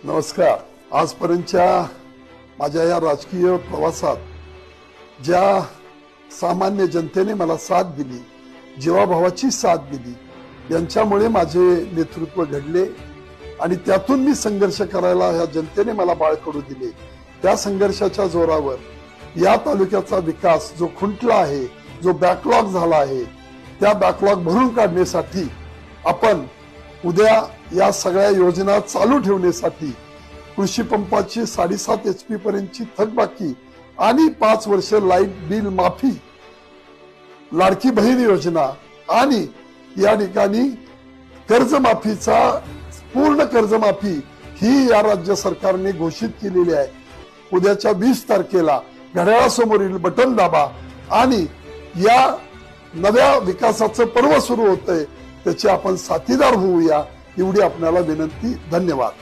नमस्कार। आजपर्यंतच्या माझ्या या राजकीय प्रवासात ज्या सामान्य जनतेने मला साथ दिली, जीवाभावाची साथ दिली, यांच्यामुळे माझे नेतृत्व घडले आणि त्यातून मी संघर्ष करायला ह्या जनतेने मला बाळकडू दिले। त्या संघर्षाच्या जोरावर या तालुक्याचा विकास जो खुंटला आहे, जो बॅकलॉग झाला आहे, त्या बॅकलॉग भरून काढण्यासाठी आपण उद्या या सगळ्या योजना चालू ठेवण्यासाठी कृषी पंपाची 7.5 HP पर्यंतची थकबाकी आणि 5 वर्ष लाईट बिल माफी, लाडकी बहीण योजना आणि या ठिकाणी कर्जमाफीचा पूर्ण कर्जमाफी ही या राज्य सरकारने घोषित केलेली आहे। उद्याच्या 20 तारखेला घड्याळासमोरील बटन दाबा आणि या नव्या विकासाचं पर्व सुरू होतंय, त्याचे आपण साथीदार होऊया एवढी आपल्याला विनंती। धन्यवाद।